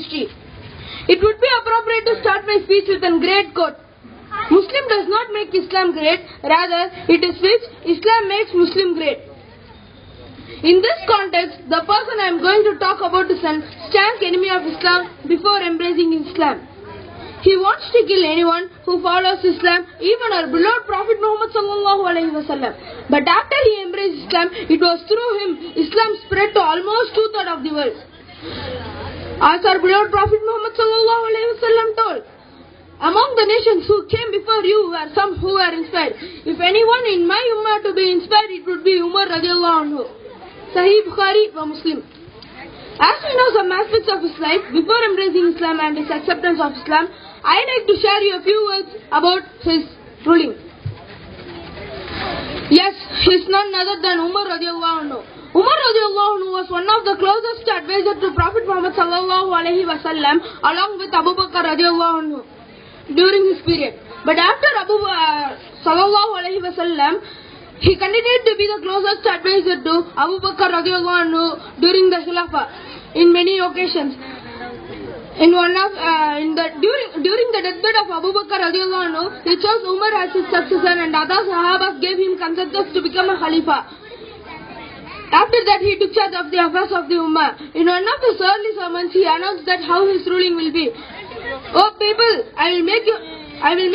history. It would be appropriate to start my speech with a great quote. Muslim does not make Islam great, rather it is which Islam makes Muslim great. In this context, the person I am going to talk about is an stanch enemy of Islam before embracing Islam. He wants to kill anyone who follows Islam, even our beloved Prophet Muhammad sallallahu alaihi wasallam. But after he embraced Islam, it was through him Islam spread to almost 2/3 of the world. As our beloved Prophet Muhammad sallallahu alaihi wasallam told, among the nations who came before you were some who were inspired. If anyone in my ummah to be inspired, it would be Umar radiallahu anhu. Sahih Bukhari wa Muslim. As we know some aspects of his life before embracing Islam and his acceptance of Islam, I like to share you a few words about his ruling. Yes, he is none other than Umar radiallahu anhu. Umar radiallahu anhu was one of the closest advisors to Prophet Muhammad sallallahu alaihi wasallam, along with Abu Bakr radiallahu anhu during his period. But after Abu sallallahu alaihi wasallam, he continued to be the closest advisor to Abu Bakr radiallahu anhu during the Khilafah in many occasions. During the deathbed of Abu Bakr radiallahu anhu, he chose Umar as his successor, and other Sahabas gave him consensus to become a Khalifa. After that, he took charge of the affairs of the Ummah. In one of his early sermons, he announced that how his ruling will be. "Oh people, I will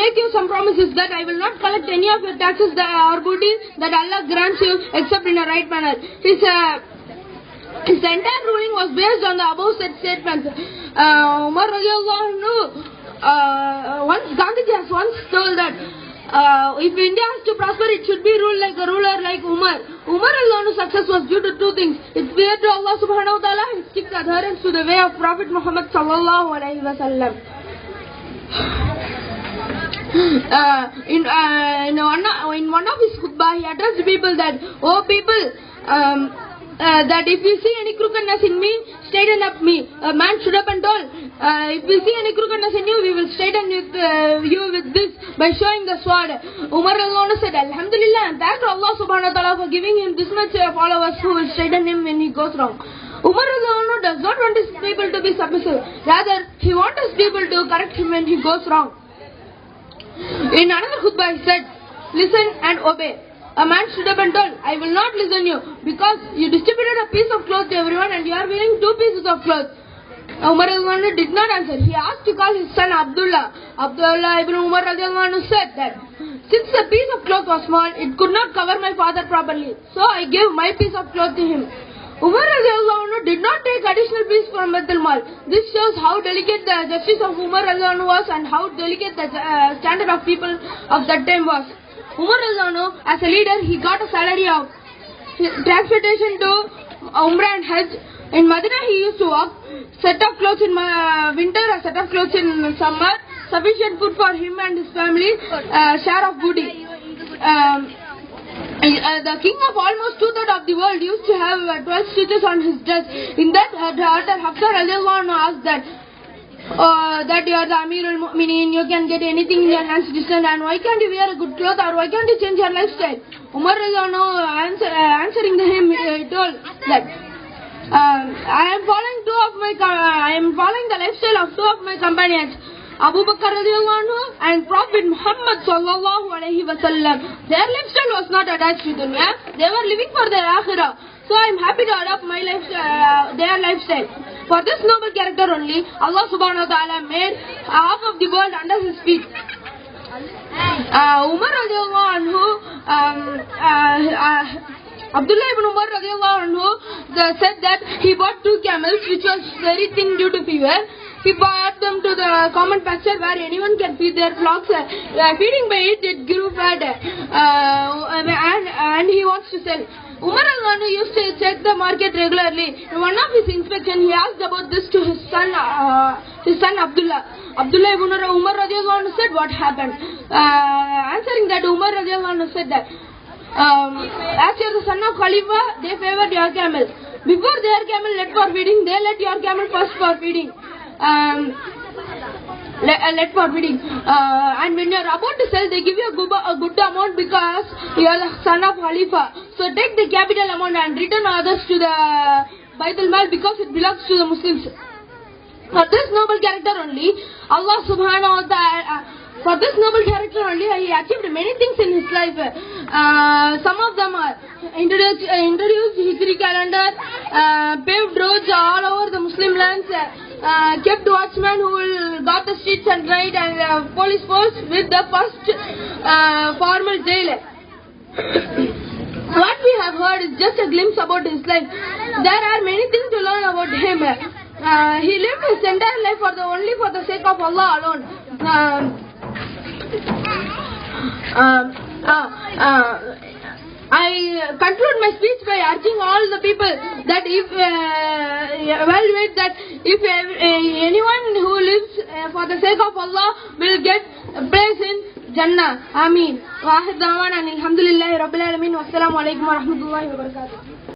make you some promises that I will not collect any of your taxes or booty that Allah grants you except in a right manner." His entire ruling was based on the above said statements. Umar radiallahu anhu, Gandhiji has once told that if India has to prosper, it should be ruled like a ruler like Umar. Umar radiallahu success was due to two things: his fear to Allah subhanahu wa ta'ala, his strict adherence to the way of Prophet Muhammad sallallahu alaihi wasallam. In one of his khutbah, he addressed people that, "Oh people, that if you see any crookedness in me, straighten up me." A man stood up and told, "If we see any crookedness in you, we will straighten you with this by showing the sword." Umar said, "Alhamdulillah, and thank Allah subhanahu wa ta'ala for giving him this much followers who will straighten him when he goes wrong." Umar does not want his people to be submissive. Rather, he wants his people to correct him when he goes wrong. In another khutbah, he said, "Listen and obey." A man stood up and told, "I will not listen you because you distributed a piece of cloth to everyone and you are wearing 2 pieces of cloth." Umar did not answer. He asked to call his son Abdullah. Abdullah ibn Umar said that, "Since the piece of cloth was small, it could not cover my father properly. So I gave my piece of cloth to him." Umar did not take additional piece from Baitul Mal. This shows how delicate the justice of Umar was and how delicate the standard of people of that time was. Umar as a leader, he got a salary of transportation to Umrah and Hajj. In Medina, he used to walk, set of clothes in winter, a set of clothes in summer, sufficient food for him and his family, share of booty. The king of almost 2/3 of the world used to have 12 stitches on his dress. In that, Hafsa asked that you are the Amir al-Mu'mineen, you can get anything in your hands distant, and why can't you wear a good cloth, or why can't you change your lifestyle? Umar answering him, he told that I am following the lifestyle of 2 of my companions, Abu Bakr radiallahu and Prophet Muhammad sallallahu alaihi wasallam. Their lifestyle was not attached to dunya. They were living for their akhirah. So I am happy to adopt my their lifestyle. For this noble character only, Allah subhanahu wa ta'ala made half of the world under his feet. Umar radiallahu anhu, Abdullah ibn Umar radiallahu anhu said that he bought 2 camels which was very thin due to fever. He brought them to the common pasture where anyone can feed their flocks. Feeding by it grew fat, and he wants to sell. Umar used to check the market regularly. In one of his inspection, he asked about this to his son Abdullah. Abdullah ibn Umar radiallahu anhu said, "What happened?" Answering that, Umar radiallahu anhu said that, "As you are the son of Khalifa, they favored your camel. Before their camel let for feeding, they let your camel first for feeding." Let for feeding. And when you are about to sell, they give you a good amount because you are the son of Khalifa. So take the capital amount and return others to the Baitul Mal because it belongs to the Muslims. For this noble character only, Allah subhanahu wa ta'ala, for this noble character only, he achieved many things in his life. Some of them are introduced Hijri calendar, paved roads all over the Muslim lands, kept watchmen who will guard the streets and night, and police force with the first formal jail. What we have heard is just a glimpse about his life. There are many things to learn about him. He lived his entire life only for the sake of Allah alone. I conclude my speech by urging all the people that evaluate that if anyone who lives for the sake of Allah will get a place in Jannah. Ameen. Wa ahid da'wana alhamdulillahi rabbil alamin. Wassalamu alaikum wa rahmatullahi wa barakatuh.